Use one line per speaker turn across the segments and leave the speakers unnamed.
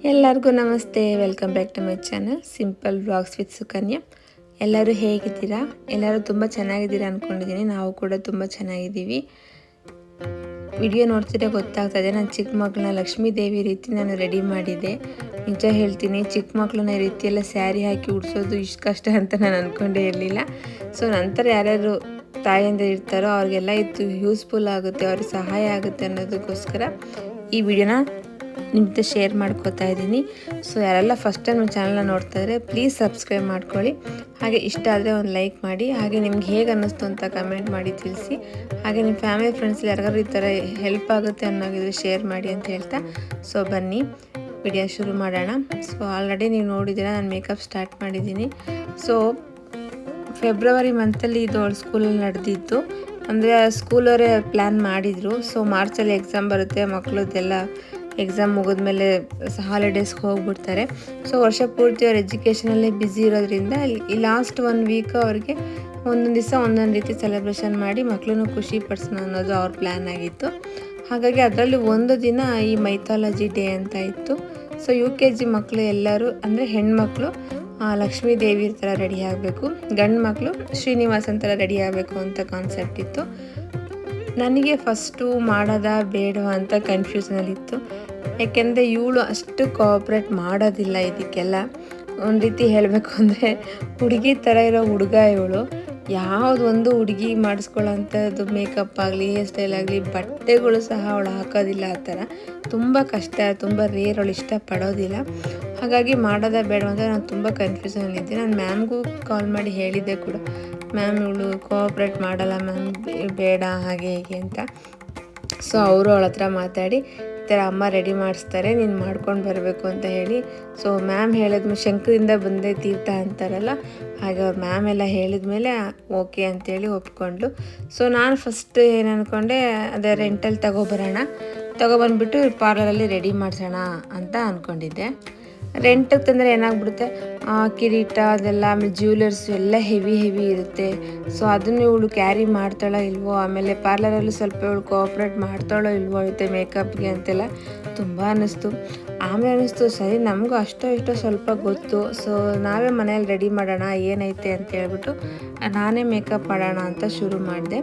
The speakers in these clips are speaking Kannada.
ಎಲ್ಲರಿಗೂ ನಮಸ್ತೆ, welcome back to my channel simple vlogs with Sukanya. ಎಲ್ಲರೂ ಹೇಗಿದ್ದೀರಾ? ಎಲ್ಲರೂ ತುಂಬ ಚೆನ್ನಾಗಿದ್ದೀರಾ ಅಂದ್ಕೊಂಡಿದ್ದೀನಿ. ನಾವು ಕೂಡ ತುಂಬ ಚೆನ್ನಾಗಿದ್ದೀವಿ. ವಿಡಿಯೋ ನೋಡ್ತಿದ್ರೆ ಗೊತ್ತಾಗ್ತದೆ, ನಾನು ಚಿಕ್ಕ ಮಕ್ಕಳನ್ನ ಲಕ್ಷ್ಮೀ ದೇವಿ ರೀತಿ ನಾನು ರೆಡಿ ಮಾಡಿದ್ದೆ. ನಿಜ ಹೇಳ್ತೀನಿ, ಚಿಕ್ಕ ಮಕ್ಕಳನ್ನ ಈ ರೀತಿಯೆಲ್ಲ ಸ್ಯಾರಿ ಹಾಕಿ ಉಡ್ಸೋದು ಇಷ್ಟು ಕಷ್ಟ ಅಂತ ನಾನು ಅಂದ್ಕೊಂಡೇ ಇರಲಿಲ್ಲ. ಸೊ ನಂತರ ಯಾರ್ಯಾರು ತಾಯಿಯಿಂದ ಇರ್ತಾರೋ ಅವ್ರಿಗೆಲ್ಲ ಇದು ಯೂಸ್ಫುಲ್ ಆಗುತ್ತೆ, ಅವ್ರಿಗೆ ಸಹಾಯ ಆಗುತ್ತೆ ಅನ್ನೋದಕ್ಕೋಸ್ಕರ ಈ ವಿಡಿಯೋನ ನಿಮ್ಮ ಜೊತೆ ಶೇರ್ ಮಾಡ್ಕೋತಾ ಇದ್ದೀನಿ. ಸೊ ಯಾರೆಲ್ಲ ಫಸ್ಟ್ ಟೈಮ್ ನನ್ನ ಚಾನಲ್ನ ನೋಡ್ತಾ ಇದ್ದರೆ ಪ್ಲೀಸ್ ಸಬ್ಸ್ಕ್ರೈಬ್ ಮಾಡ್ಕೊಳ್ಳಿ. ಹಾಗೆ ಇಷ್ಟ ಆದರೆ ಒಂದು ಲೈಕ್ ಮಾಡಿ. ಹಾಗೆ ನಿಮ್ಗೆ ಹೇಗೆ ಅನ್ನಿಸ್ತು ಅಂತ ಕಮೆಂಟ್ ಮಾಡಿ ತಿಳಿಸಿ. ಹಾಗೆ ನಿಮ್ಮ ಫ್ಯಾಮಿಲಿ ಫ್ರೆಂಡ್ಸ್ ಯಾರಿಗಾರು ಈ ಥರ ಹೆಲ್ಪ್ ಆಗುತ್ತೆ ಅನ್ನೋಗಿದ್ರೆ ಶೇರ್ ಮಾಡಿ ಅಂತ ಹೇಳ್ತಾ, ಸೊ ಬನ್ನಿ ವಿಡಿಯೋ ಶುರು ಮಾಡೋಣ. ಸೊ ಆಲ್ರೆಡಿ ನೀವು ನೋಡಿದ್ದೀರಾ, ನಾನು ಮೇಕಪ್ ಸ್ಟಾರ್ಟ್ ಮಾಡಿದ್ದೀನಿ. ಸೊ ಫೆಬ್ರವರಿ ಮಂತಲ್ಲಿ ಇದು ಸ್ಕೂಲಲ್ಲಿ ನಡೆದಿತ್ತು. ಅಂದರೆ ಸ್ಕೂಲವರೇ ಪ್ಲ್ಯಾನ್ ಮಾಡಿದರು. ಸೊ ಮಾರ್ಚಲ್ಲಿ ಎಕ್ಸಾಮ್ ಬರುತ್ತೆ, ಮಕ್ಕಳದ್ದೆಲ್ಲ ಎಕ್ಸಾಮ್ ಮುಗಿದ್ಮೇಲೆ ಹಾಲಿಡೇಸ್ಗೆ ಹೋಗ್ಬಿಡ್ತಾರೆ. ಸೊ ವರ್ಷ ಪೂರ್ತಿ ಅವ್ರ ಎಜುಕೇಷನಲ್ಲೇ ಬ್ಯುಸಿ ಇರೋದ್ರಿಂದ ಈ ಲಾಸ್ಟ್ 1 ವೀಕ್ ಅವ್ರಿಗೆ ಒಂದೊಂದು ದಿವಸ ಒಂದೊಂದು ರೀತಿ ಸೆಲೆಬ್ರೇಷನ್ ಮಾಡಿ ಮಕ್ಕಳನ್ನು ಖುಷಿ ಪಡಿಸೋಣ ಅನ್ನೋದು ಅವ್ರ ಪ್ಲ್ಯಾನ್ ಆಗಿತ್ತು. ಹಾಗಾಗಿ ಅದರಲ್ಲಿ ಒಂದು ದಿನ ಈ ಮೈಥಾಲಜಿ ಡೇ ಅಂತ ಇತ್ತು. ಸೊ UKG ಮಕ್ಕಳು ಎಲ್ಲರೂ, ಅಂದರೆ ಹೆಣ್ಮಕ್ಳು ಲಕ್ಷ್ಮೀ ದೇವಿ ಥರ ರೆಡಿ ಆಗಬೇಕು, ಗಂಡು ಮಕ್ಕಳು ಶ್ರೀನಿವಾಸನ್ ಥರ ರೆಡಿ ಆಗಬೇಕು ಅಂತ ಕಾನ್ಸೆಪ್ಟ್ ಇತ್ತು. ನನಗೆ ಫಸ್ಟು ಮಾಡೋದಾ ಬೇಡವಾ ಅಂತ ಕನ್ಫ್ಯೂಷನಲ್ಲಿತ್ತು. ಯಾಕೆಂದರೆ ಇವಳು ಅಷ್ಟು ಕೋಆಪ್ರೇಟ್ ಮಾಡೋದಿಲ್ಲ ಇದಕ್ಕೆಲ್ಲ. ಒಂದು ರೀತಿ ಹೇಳಬೇಕು ಅಂದರೆ ಹುಡುಗಿ ಥರ ಇರೋ ಹುಡುಗ ಇವಳು. ಯಾವುದೊಂದು ಹುಡುಗಿ ಮಾಡಿಸ್ಕೊಳ್ಳೋಂಥದ್ದು ಮೇಕಪ್ ಆಗಲಿ, ಹೇರ್ ಸ್ಟೈಲ್ ಆಗಲಿ, ಬಟ್ಟೆಗಳು ಸಹ ಅವಳು ಹಾಕೋದಿಲ್ಲ. ಆ ಥರ ತುಂಬ ಕಷ್ಟ, ತುಂಬ ರೇರ್, ಅವಳು ಇಷ್ಟಪಡೋದಿಲ್ಲ. ಹಾಗಾಗಿ ಮಾಡೋದಾ ಬೇಡ ಅಂತ ನಾನು ತುಂಬ ಕನ್ಫ್ಯೂಷನಲ್ಲಿದ್ದೆ. ನಾನು ಮ್ಯಾಮ್ಗೂ ಕಾಲ್ ಮಾಡಿ ಹೇಳಿದ್ದೆ ಕೂಡ, ಮ್ಯಾಮ್ ಇವಳು ಕೋಆಪ್ರೇಟ್ ಮಾಡಲ್ಲ ಮ್ಯಾಮ್, ಬೇಡ ಹಾಗೆ ಹೀಗೆ ಅಂತ. ಸೊ ಅವರು ಅವಳ ಹತ್ರ ಮಾತಾಡಿ ಈ ಥರ ಅಮ್ಮ ರೆಡಿ ಮಾಡಿಸ್ತಾರೆ, ನೀನು ಮಾಡ್ಕೊಂಡು ಬರಬೇಕು ಅಂತ ಹೇಳಿ. ಸೊ ಮ್ಯಾಮ್ ಹೇಳಿದ್ಮೇಲೆ ಶಂಕರಿಂದ ಬಂದೆ ತೀರ್ಥ ಅಂತಾರಲ್ಲ, ಹಾಗೆ ಅವ್ರು ಮ್ಯಾಮ್ ಎಲ್ಲ ಹೇಳಿದ್ಮೇಲೆ ಓಕೆ ಅಂತೇಳಿ ಒಪ್ಕೊಂಡ್ಲು. ಸೊ ನಾನು ಫಸ್ಟ್ ಏನು ಅಂದ್ಕೊಂಡೆ, ಅದೇ ರೆಂಟಲ್ಲಿ ತೊಗೊಬಂದ್ಬಿಟ್ಟು ಪಾರ್ಲರಲ್ಲಿ ರೆಡಿ ಮಾಡಿಸೋಣ ಅಂತ ಅಂದ್ಕೊಂಡಿದ್ದೆ. ರೆಂಟಿಗೆ ತಂದರೆ ಏನಾಗ್ಬಿಡುತ್ತೆ, ಕಿರೀಟ ಅದೆಲ್ಲ, ಆಮೇಲೆ ಜ್ಯುವೆಲರ್ಸ್ ಎಲ್ಲ ಹೆವಿ ಇರುತ್ತೆ. ಸೊ ಅದನ್ನು ಇವಳು ಕ್ಯಾರಿ ಮಾಡ್ತಾಳೋ ಇಲ್ವೋ, ಆಮೇಲೆ ಪಾರ್ಲರಲ್ಲಿ ಸ್ವಲ್ಪ ಇವಳು ಕೋಆಪ್ರೇಟ್ ಮಾಡ್ತಾಳೋ ಇಲ್ವೋ ಇರುತ್ತೆ ಮೇಕಪ್ಗೆ ಅಂತೆಲ್ಲ ತುಂಬ ಅನ್ನಿಸ್ತು. ಆಮೇಲೆ ಅನ್ನಿಸ್ತು, ಸರಿ ನಮಗೂ ಅಷ್ಟೋ ಸ್ವಲ್ಪ ಗೊತ್ತು, ಸೊ ನಾವೇ ಮನೇಲಿ ರೆಡಿ ಮಾಡೋಣ ಏನೈತೆ ಅಂತ ಹೇಳ್ಬಿಟ್ಟು ನಾನೇ ಮೇಕಪ್ ಮಾಡೋಣ ಅಂತ ಶುರು ಮಾಡಿದೆ.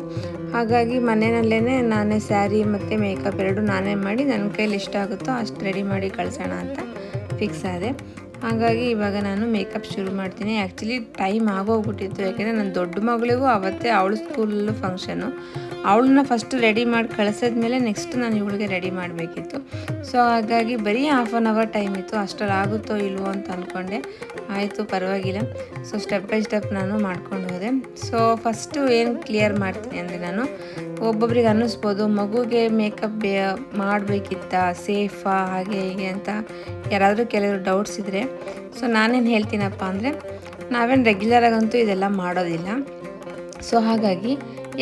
ಹಾಗಾಗಿ ಮನೆಯಲ್ಲೇ ನಾನೇ ಸ್ಯಾರಿ ಮತ್ತು ಮೇಕಪ್ ಎರಡು ನಾನೇ ಮಾಡಿ ನನ್ನ ಕೈಲಿ ಇಷ್ಟ ಆಗುತ್ತೋ ಅಷ್ಟು ರೆಡಿ ಮಾಡಿ ಕಳಿಸೋಣ ಅಂತ ಫಿಕ್ಸ್ ಆದೆ. ಹಾಗಾಗಿ ಇವಾಗ ನಾನು ಮೇಕಪ್ ಶುರು ಮಾಡ್ತೀನಿ. ಆ್ಯಕ್ಚುಲಿ ಟೈಮ್ ಆಗೋಗ್ಬಿಟ್ಟಿತ್ತು, ಯಾಕೆಂದರೆ ನನ್ನ ದೊಡ್ಡ ಮಗಳಿಗೂ ಅವತ್ತೇ ಅವಳ ಸ್ಕೂಲಲ್ಲೂ ಫಂಕ್ಷನು. ಅವಳನ್ನ ಫಸ್ಟ್ ರೆಡಿ ಮಾಡಿ ಕಳಿಸಿದ್ಮೇಲೆ ನೆಕ್ಸ್ಟ್ ನಾನು ಇವಳಿಗೆ ರೆಡಿ ಮಾಡಬೇಕಿತ್ತು. ಸೊ ಹಾಗಾಗಿ ಬರೀ ½ ಆನ್ ಅವರ್ ಟೈಮ್ ಇತ್ತು. ಅಷ್ಟರಲ್ಲಿ ಆಗುತ್ತೋ ಇಲ್ವೋ ಅಂತ ಅಂದ್ಕೊಂಡೆ. ಆಯಿತು, ಪರವಾಗಿಲ್ಲ. ಸೊ ಸ್ಟೆಪ್ ಬೈ ಸ್ಟೆಪ್ ನಾನು ಮಾಡ್ಕೊಂಡು ಹೋದೆ. ಸೊ ಫಸ್ಟು ಏನು ಕ್ಲಿಯರ್ ಮಾಡ್ತೀನಿ ಅಂದರೆ, ನಾನು ಒಬ್ಬೊಬ್ರಿಗೆ ಅನ್ನಿಸ್ಬೋದು ಮಗುಗೆ ಮೇಕಪ್ ಮಾಡಬೇಕಿತ್ತಾ, ಸೇಫಾ ಹಾಗೆ ಹೀಗೆ ಅಂತ ಯಾರಾದರೂ ಕೆಲವರು ಡೌಟ್ಸ್ ಇದ್ದರೆ, ಸೊ ನಾನೇನು ಹೇಳ್ತೀನಪ್ಪ ಅಂದರೆ, ನಾವೇನು ರೆಗ್ಯುಲರಾಗಂತೂ ಇದೆಲ್ಲ ಮಾಡೋದಿಲ್ಲ. ಸೊ ಹಾಗಾಗಿ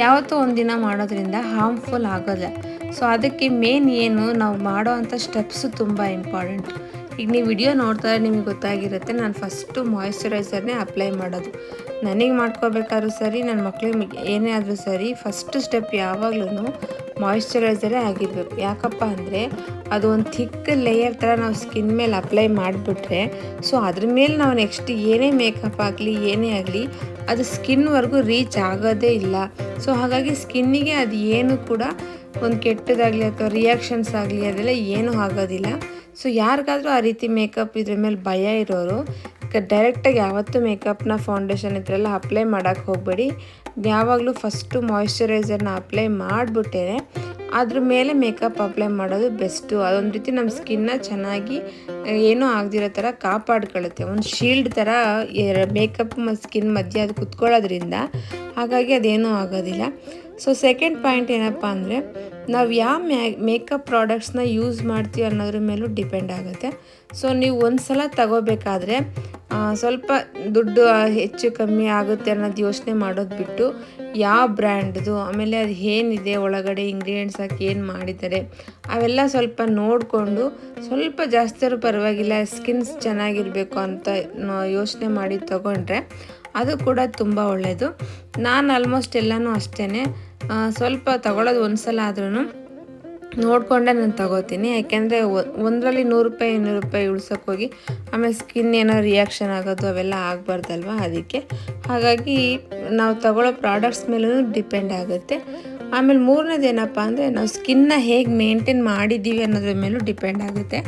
ಯಾವತ್ತೂ ಒಂದಿನ ಮಾಡೋದ್ರಿಂದ ಹಾರ್ಮ್ಫುಲ್ ಆಗೋಲ್ಲ. ಸೊ ಅದಕ್ಕೆ ಮೇನ್ ಏನು, ನಾವು ಮಾಡೋ ಅಂಥ ಸ್ಟೆಪ್ಸು ತುಂಬ ಇಂಪಾರ್ಟೆಂಟ್. ಈಗ ನೀವು ವಿಡಿಯೋ ನೋಡ್ತಾರೆ ನಿಮಗೆ ಗೊತ್ತಾಗಿರುತ್ತೆ, ನಾನು ಫಸ್ಟು ಮಾಯಿಶ್ಚರೈಸರ್ನೇ ಅಪ್ಲೈ ಮಾಡೋದು. ನನಗೆ ಮಾಡ್ಕೋಬೇಕಾದ್ರೂ ಸರಿ, ನನ್ನ ಮಕ್ಕಳಿಗೆ ಏನೇ ಆದರೂ ಸರಿ, ಫಸ್ಟ್ ಸ್ಟೆಪ್ ಯಾವಾಗಲೂ ಮಾಯಿಶ್ಚರೈಸರೇ ಆಗಿರಬೇಕು. ಯಾಕಪ್ಪ ಅಂದರೆ ಅದು ಒಂದು ಥಿಕ್ ಲೇಯರ್ ಥರ ನಾವು ಸ್ಕಿನ್ ಮೇಲೆ ಅಪ್ಲೈ ಮಾಡಿಬಿಟ್ರೆ, ಸೊ ಅದ್ರ ಮೇಲೆ ನಾವು ನೆಕ್ಸ್ಟ್ ಏನೇ ಮೇಕಪ್ ಆಗಲಿ ಏನೇ ಆಗಲಿ ಅದು ಸ್ಕಿನ್ವರೆಗೂ ರೀಚ್ ಆಗೋದೇ ಇಲ್ಲ. ಸೊ ಹಾಗಾಗಿ ಸ್ಕಿನ್ನಿಗೆ ಅದು ಏನು ಕೂಡ ಒಂದು ಕೆಟ್ಟದಾಗಲಿ ಅಥವಾ ರಿಯಾಕ್ಷನ್ಸ್ ಆಗಲಿ ಅದೆಲ್ಲ ಏನೂ ಆಗೋದಿಲ್ಲ. ಸೊ ಯಾರಿಗಾದರೂ ಆ ರೀತಿ ಮೇಕಪ್ ಇದ್ರ ಮೇಲೆ ಭಯ ಇರೋರು ಡೈರೆಕ್ಟಾಗಿ ಯಾವತ್ತೂ ಮೇಕಪ್ನ ಫೌಂಡೇಶನ್ ಇದೆಲ್ಲ ಅಪ್ಲೈ ಮಾಡೋಕ್ಕೆ ಹೋಗಬೇಡಿ. ಯಾವಾಗಲೂ ಫಸ್ಟು ಮಾಯಿಶ್ಚರೈಸರ್ನ ಅಪ್ಲೈ ಮಾಡಿಬಿಟ್ಟೇ ಅದ್ರ ಮೇಲೆ ಮೇಕಪ್ ಅಪ್ಲೈ ಮಾಡೋದು ಬೆಸ್ಟು. ಅದೊಂದು ರೀತಿ ನಮ್ಮ ಸ್ಕಿನ್ನ ಚೆನ್ನಾಗಿ ಏನೂ ಆಗದಿರೋ ಥರ ಕಾಪಾಡ್ಕೊಳ್ಳುತ್ತೆ. ಒಂದು ಶೀಲ್ಡ್ ಥರ ಮೇಕಪ್ ಮತ್ತು ಸ್ಕಿನ್ ಮಧ್ಯೆ ಅದು ಕುತ್ಕೊಳ್ಳೋದ್ರಿಂದ ಹಾಗಾಗಿ ಅದೇನೂ ಆಗೋದಿಲ್ಲ. ಸೊ ಸೆಕೆಂಡ್ ಪಾಯಿಂಟ್ ಏನಪ್ಪ ಅಂದರೆ, ನಾವು ಯಾವ ಮೇಕಪ್ ಪ್ರಾಡಕ್ಟ್ಸ್ನ ಯೂಸ್ ಮಾಡ್ತೀವಿ ಅನ್ನೋದ್ರ ಮೇಲೂ ಡಿಪೆಂಡ್ ಆಗುತ್ತೆ. ಸೊ ನೀವು ಒಂದು ಸಲ ತಗೋಬೇಕಾದ್ರೆ ಸ್ವಲ್ಪ ದುಡ್ಡು ಹೆಚ್ಚು ಕಮ್ಮಿ ಆಗುತ್ತೆ ಅನ್ನೋದು ಯೋಚನೆ ಮಾಡೋದು ಬಿಟ್ಟು, ಯಾವ ಬ್ರ್ಯಾಂಡ್ದು, ಆಮೇಲೆ ಅದು ಏನಿದೆ ಒಳಗಡೆ ಇಂಗ್ರೀಡಿಯೆಂಟ್ಸ್ ಹಾಕಿ ಏನು ಮಾಡಿದ್ದಾರೆ ಅವೆಲ್ಲ ಸ್ವಲ್ಪ ನೋಡಿಕೊಂಡು, ಸ್ವಲ್ಪ ಜಾಸ್ತಿಯೂ ಪರವಾಗಿಲ್ಲ ಸ್ಕಿನ್ಸ್ ಚೆನ್ನಾಗಿರಬೇಕು ಅಂತ ಯೋಚನೆ ಮಾಡಿ ತೊಗೊಂಡ್ರೆ ಅದು ಕೂಡ ತುಂಬ ಒಳ್ಳೆಯದು. ನಾನು ಆಲ್ಮೋಸ್ಟ್ ಎಲ್ಲನೂ ಅಷ್ಟೇ, ಸ್ವಲ್ಪ ತಗೊಳ್ಳೋದು ಒಂದು ಸಲ ಆದ್ರೂ ನೋಡಿಕೊಂಡೆ ನಾನು ತಗೋತೀನಿ. ಯಾಕೆಂದರೆ ಒಂದರಲ್ಲಿ ₹100 ₹200 ಉಳ್ಸೋಕ್ಕೋಗಿ ಆಮೇಲೆ ಸ್ಕಿನ್ ಏನೋ ರಿಯಾಕ್ಷನ್ ಆಗೋದು ಅವೆಲ್ಲ ಆಗಬಾರ್ದಲ್ವ, ಅದಕ್ಕೆ. ಹಾಗಾಗಿ ನಾವು ತಗೊಳ್ಳೋ ಪ್ರಾಡಕ್ಟ್ಸ್ ಮೇಲೂ ಡಿಪೆಂಡ್ ಆಗುತ್ತೆ. ಆಮೇಲೆ ಮೂರನೇದು ಏನಪ್ಪ ಅಂದರೆ ನಾವು ಸ್ಕಿನ್ನ ಹೇಗೆ ಮೇಂಟೈನ್ ಮಾಡಿದ್ದೀವಿ ಅನ್ನೋದ್ರ ಮೇಲೂ ಡಿಪೆಂಡ್ ಆಗುತ್ತೆ.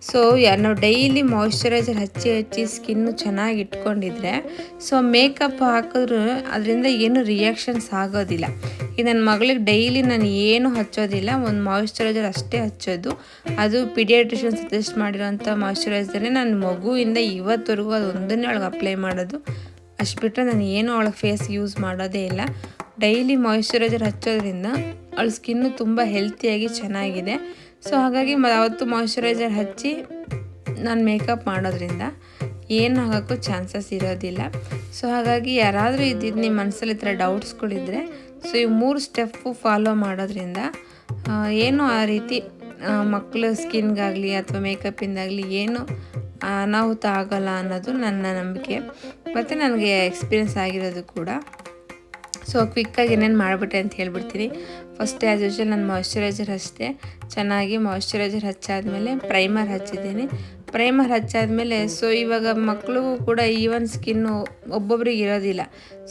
ಸೊ ನಾವು ಡೈಲಿ ಮಾಯ್ಶ್ಚರೈಸರ್ ಹಚ್ಚಿ ಸ್ಕಿನ್ನು ಚೆನ್ನಾಗಿ ಇಟ್ಕೊಂಡಿದ್ರೆ ಸೊ ಮೇಕಪ್ ಹಾಕಿದ್ರೂ ಅದರಿಂದ ಏನು ರಿಯಾಕ್ಷನ್ಸ್ ಆಗೋದಿಲ್ಲ. ಈಗ ನನ್ನ ಮಗಳಿಗೆ ಡೈಲಿ ನಾನು ಏನು ಹಚ್ಚೋದಿಲ್ಲ, ಒಂದು ಮಾಯ್ಶ್ಚರೈಸರ್ ಅಷ್ಟೇ ಹಚ್ಚೋದು. ಅದು ಪಿಡಿಯಾಟ್ರಿಷಿಯನ್ ಸಜೆಸ್ಟ್ ಮಾಡಿರೋಂಥ ಮಾಯ್ಶ್ಚರೈಸರೇ ನಾನು ಮಗುವಿಂದ ಇವತ್ತವರೆಗೂ ಅದು ಒಂದನ್ನೇ ಅವಳಿಗೆ ಅಪ್ಲೈ ಮಾಡೋದು. ಅಷ್ಟು ಬಿಟ್ಟರೆ ನಾನು ಏನೂ ಅವಳಿಗೆ ಫೇಸ್ ಯೂಸ್ ಮಾಡೋದೇ ಇಲ್ಲ. ಡೈಲಿ ಮಾಯ್ಶ್ಚರೈಸರ್ ಹಚ್ಚೋದ್ರಿಂದ ಅವಳ ಸ್ಕಿನ್ನು ತುಂಬ ಹೆಲ್ತಿಯಾಗಿ ಚೆನ್ನಾಗಿದೆ. ಸೊ ಹಾಗಾಗಿ ಯಾವತ್ತು ಮಾಯ್ಶ್ಚರೈಸರ್ ಹಚ್ಚಿ ನಾನು ಮೇಕಪ್ ಮಾಡೋದ್ರಿಂದ ಏನು ಆಗೋಕ್ಕೂ ಚಾನ್ಸಸ್ ಇರೋದಿಲ್ಲ. ಸೊ ಹಾಗಾಗಿ ಯಾರಾದರೂ ಇದ್ದಿದ್ದು ನಿಮ್ಮ ಮನಸ್ಸಲ್ಲಿ ಈ ಥರ ಡೌಟ್ಸ್ಗಳಿದ್ದರೆ ಸೊ ಈ 3 ಸ್ಟೆಪ್ಪು ಫಾಲೋ ಮಾಡೋದ್ರಿಂದ ಏನು ಆ ರೀತಿ ಮಕ್ಕಳ ಸ್ಕಿನ್ಗಾಗಲಿ ಅಥವಾ ಮೇಕಪ್ಪಿಂದಾಗಲಿ ಏನು ಅನಾಹುತ ಆಗೋಲ್ಲ ಅನ್ನೋದು ನನ್ನ ನಂಬಿಕೆ ಮತ್ತು ನನಗೆ ಎಕ್ಸ್ಪೀರಿಯೆನ್ಸ್ ಆಗಿರೋದು ಕೂಡ. ಸೊ ಕ್ವಿಕ್ಕಾಗಿ ಏನೇನು ಮಾಡಿಬಿಟ್ಟೆ ಅಂತ ಹೇಳ್ಬಿಡ್ತೀನಿ. ಫಸ್ಟ್ ಆ್ಯಸ್ ಯೂಶ್ವಲ್ ನಾನು ಮಾಯ್ಶ್ಚರೈಸರ್ ಹಚ್ಚಿದೆ. ಚೆನ್ನಾಗಿ ಮಾಯ್ಶ್ಚರೈಸರ್ ಹಚ್ಚಾದ್ಮೇಲೆ ಪ್ರೈಮರ್ ಹಚ್ಚಿದ್ದೀನಿ. ಪ್ರೈಮರ್ ಹಚ್ಚಾದ್ಮೇಲೆ ಸೊ ಇವಾಗ ಮಕ್ಳಿಗೂ ಕೂಡ ಈವನ್ ಸ್ಕಿನ್ನು ಒಬ್ಬೊಬ್ರಿಗೆ ಇರೋದಿಲ್ಲ.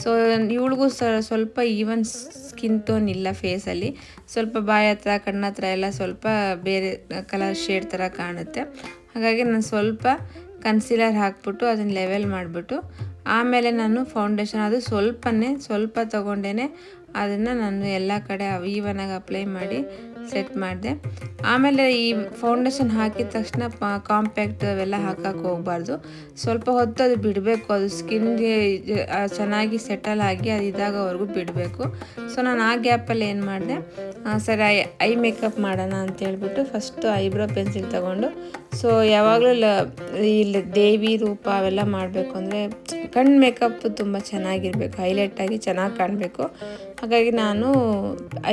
ಸೊ ಇವಳಿಗೂ ಸ್ವಲ್ಪ ಈವನ್ ಸ್ಕಿನ್ ಟೋನ್ ಇಲ್ಲ ಫೇಸಲ್ಲಿ. ಸ್ವಲ್ಪ ಬಾಯಿ ಹತ್ರ ಕಣ್ಣ ಹತ್ರ ಎಲ್ಲ ಸ್ವಲ್ಪ ಬೇರೆ ಕಲರ್ ಶೇಡ್ ಥರ ಕಾಣುತ್ತೆ. ಹಾಗಾಗಿ ನಾನು ಸ್ವಲ್ಪ ಕನ್ಸೀಲರ್ ಹಾಕ್ಬಿಟ್ಟು ಅದನ್ನು ಲೆವೆಲ್ ಮಾಡಿಬಿಟ್ಟು ಆಮೇಲೆ ನಾನು ಫೌಂಡೇಶನ್ ಅದು ಸ್ವಲ್ಪ ತೊಗೊಂಡೇ ಅದನ್ನು ನಾನು ಎಲ್ಲ ಕಡೆ ಈವನಾಗಿ ಅಪ್ಲೈ ಮಾಡಿ ಸೆಟ್ ಮಾಡಿದೆ. ಆಮೇಲೆ ಈ ಫೌಂಡೇಶನ್ ಹಾಕಿದ ತಕ್ಷಣ ಕಾಂಪ್ಯಾಕ್ಟ್ ಅವೆಲ್ಲ ಹಾಕೋಕ್ಕೆ ಹೋಗಬಾರ್ದು. ಸ್ವಲ್ಪ ಹೊತ್ತು ಅದು ಬಿಡಬೇಕು, ಅದು ಸ್ಕಿನ್ಗೆ ಚೆನ್ನಾಗಿ ಸೆಟಲ್ ಆಗಿ ಅದು ಇದಾಗೋವರೆಗೂ ಬಿಡಬೇಕು. ಸೊ ನಾನು ಆ ಗ್ಯಾಪಲ್ಲಿ ಏನು ಮಾಡಿದೆ, ಸರಿ ಐ ಮೇಕಪ್ ಮಾಡೋಣ ಅಂತೇಳ್ಬಿಟ್ಟು ಫಸ್ಟು ಐಬ್ರೋ ಪೆನ್ಸಿಲ್ ತೊಗೊಂಡು ಸೊ ಯಾವಾಗಲೂ ಇಲ್ಲಿ ದೇವಿ ರೂಪ ಅವೆಲ್ಲ ಮಾಡಬೇಕು ಅಂದರೆ ಕಣ್ಣು ಮೇಕಪ್ ತುಂಬ ಚೆನ್ನಾಗಿರಬೇಕು, ಹೈಲೈಟಾಗಿ ಚೆನ್ನಾಗಿ ಕಾಣಬೇಕು. ಹಾಗಾಗಿ ನಾನು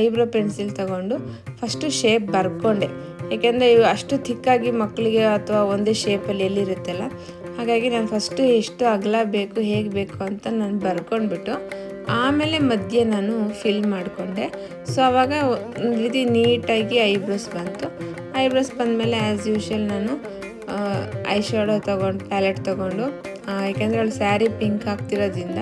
ಐಬ್ರೋ ಪೆನ್ಸಿಲ್ ತೊಗೊಂಡು ಫಸ್ಟು ಶೇಪ್ ಬರ್ಕೊಂಡೆ. ಏಕೆಂದರೆ ಇವು ಅಷ್ಟು ಥಿಕ್ಕಾಗಿ ಮಕ್ಕಳಿಗೆ ಅಥವಾ ಒಂದೇ ಶೇಪಲ್ಲಿ ಎಲ್ಲಿರುತ್ತಲ್ಲ, ಹಾಗಾಗಿ ನಾನು ಫಸ್ಟು ಎಷ್ಟು ಅಗಲ ಬೇಕು ಹೇಗೆ ಬೇಕು ಅಂತ ನಾನು ಬರ್ಕೊಂಡ್ಬಿಟ್ಟು ಆಮೇಲೆ ಮಧ್ಯೆ ನಾನು ಫಿಲ್ ಮಾಡಿಕೊಂಡೆ. ಸೊ ಆವಾಗ ಒಂದು ರೀತಿ ನೀಟಾಗಿ ಐಬ್ರೋಸ್ ಬಂತು. ಐಬ್ರೋಸ್ ಬಂದಮೇಲೆ ಆ್ಯಸ್ ಯೂಶ್ವಲ್ ನಾನು ಐ ಶ್ಯಾಡೋ ಪ್ಯಾಲೆಟ್ ತೊಗೊಂಡು ಯಾಕೆಂದರೆ ಅವಳು ಸ್ಯಾರಿ ಪಿಂಕ್ ಹಾಕ್ತಿರೋದ್ರಿಂದ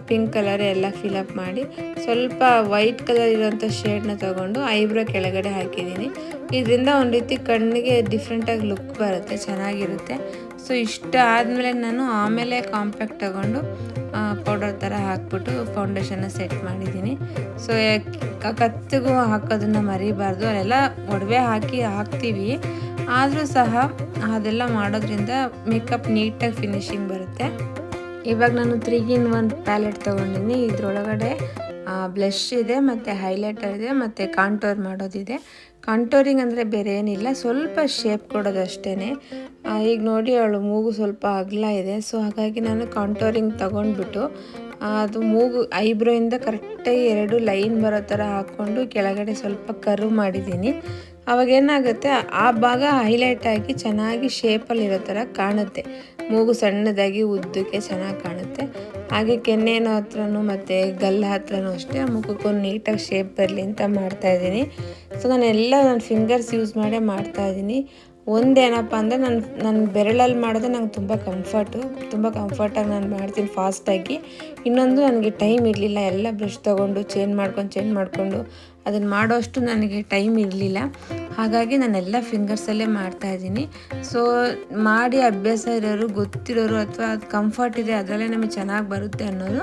ಪಿಂಕ್ ಕಲರ್ ಎಲ್ಲ ಫಿಲಪ್ ಮಾಡಿ ಸ್ವಲ್ಪ ವೈಟ್ ಕಲರ್ ಇರೋಂಥ ಶೇಡ್ನ ತೊಗೊಂಡು ಐಬ್ರೋ ಕೆಳಗಡೆ ಹಾಕಿದ್ದೀನಿ. ಇದರಿಂದ ಒಂದು ರೀತಿ ಕಣ್ಣಿಗೆ ಡಿಫ್ರೆಂಟಾಗಿ ಲುಕ್ ಬರುತ್ತೆ, ಚೆನ್ನಾಗಿರುತ್ತೆ. ಸೊ ಇಷ್ಟ ಆದಮೇಲೆ ನಾನು ಆಮೇಲೆ ಕಾಂಪ್ಯಾಕ್ಟ್ ತೊಗೊಂಡು ಪೌಡರ್ ಥರ ಹಾಕ್ಬಿಟ್ಟು ಫೌಂಡೇಶನ್ನ ಸೆಟ್ ಮಾಡಿದ್ದೀನಿ. ಸೊ ಕತ್ತಿಗೂ ಹಾಕೋದನ್ನು ಮರಿಬಾರ್ದು. ಅಲ್ಲೆಲ್ಲ ಒಡವೆ ಹಾಕ್ತೀವಿ, ಆದರೂ ಸಹ ಅದೆಲ್ಲ ಮಾಡೋದ್ರಿಂದ ಮೇಕಪ್ ನೀಟಾಗಿ ಫಿನಿಶಿಂಗ್ ಬರುತ್ತೆ. ಇವಾಗ ನಾನು 3-in-1 ಪ್ಯಾಲೆಟ್ ತೊಗೊಂಡಿನಿ. ಇದರೊಳಗಡೆ ಬ್ಲಷ್ ಇದೆ ಮತ್ತು ಹೈಲೈಟರ್ ಇದೆ ಮತ್ತು ಕಾಂಟೋರ್ ಮಾಡೋದಿದೆ. ಕಾಂಟೋರಿಂಗ್ ಅಂದರೆ ಬೇರೆ ಏನಿಲ್ಲ, ಸ್ವಲ್ಪ ಶೇಪ್ ಕೊಡೋದು ಅಷ್ಟೇ. ಈಗ ನೋಡಿ ಅವಳು ಮೂಗು ಸ್ವಲ್ಪ ಅಗಲ ಇದೆ. ಸೊ ಹಾಗಾಗಿ ನಾನು ಕಾಂಟೋರಿಂಗ್ ತೊಗೊಂಡ್ಬಿಟ್ಟು ಅದು ಮೂಗು ಐಬ್ರೋಯಿಂದ ಕರೆಕ್ಟಾಗಿ 2 ಲೈನ್ ಬರೋ ಥರ ಹಾಕ್ಕೊಂಡು ಕೆಳಗಡೆ ಸ್ವಲ್ಪ ಕರ್ವ್ ಮಾಡಿದ್ದೀನಿ. ಅವಾಗೇನಾಗುತ್ತೆ, ಆ ಭಾಗ ಹೈಲೈಟಾಗಿ ಚೆನ್ನಾಗಿ ಶೇಪಲ್ಲಿರೋ ಥರ ಕಾಣುತ್ತೆ. ಮೂಗು ಸಣ್ಣದಾಗಿ ಉದ್ದಕ್ಕೆ ಚೆನ್ನಾಗಿ ಕಾಣುತ್ತೆ. ಹಾಗೆ ಕೆನ್ನೆನೋ ಹತ್ರನೂ ಮತ್ತು ಗಲ್ಲ ಹತ್ರನೂ ಅಷ್ಟೇ ಮುಖಕ್ಕೊಂದು ನೀಟಾಗಿ ಶೇಪ್ ಬರಲಿ ಅಂತ ಮಾಡ್ತಾಯಿದ್ದೀನಿ. ಸೊ ನಾನು ಫಿಂಗರ್ಸ್ ಯೂಸ್ ಮಾಡೇ ಮಾಡ್ತಾಯಿದ್ದೀನಿ. ಒಂದೇನಪ್ಪ ಅಂದರೆ ನನ್ನ ಬೆರಳಲ್ಲಿ ಮಾಡಿದ್ರೆ ನಂಗೆ ತುಂಬ ಕಂಫರ್ಟಾಗಿ ನಾನು ಮಾಡ್ತೀನಿ ಫಾಸ್ಟಾಗಿ. ಇನ್ನೊಂದು ನನಗೆ ಟೈಮ್ ಇರಲಿಲ್ಲ, ಎಲ್ಲ ಬ್ರಷ್ ತೊಗೊಂಡು ಚೇಂಜ್ ಮಾಡಿಕೊಂಡು ಅದನ್ನು ಮಾಡೋಷ್ಟು ನನಗೆ ಟೈಮ್ ಇರಲಿಲ್ಲ. ಹಾಗಾಗಿ ನಾನೆಲ್ಲ ಫಿಂಗರ್ಸಲ್ಲೇ ಮಾಡ್ತಾಯಿದ್ದೀನಿ. ಸೊ ಮಾಡಿ ಅಭ್ಯಾಸ ಇರೋರು, ಗೊತ್ತಿರೋರು ಅಥವಾ ಅದು ಕಂಫರ್ಟ್ ಇದೆ ಅದರಲ್ಲೇ ನಮಗೆ ಚೆನ್ನಾಗಿ ಬರುತ್ತೆ ಅನ್ನೋದು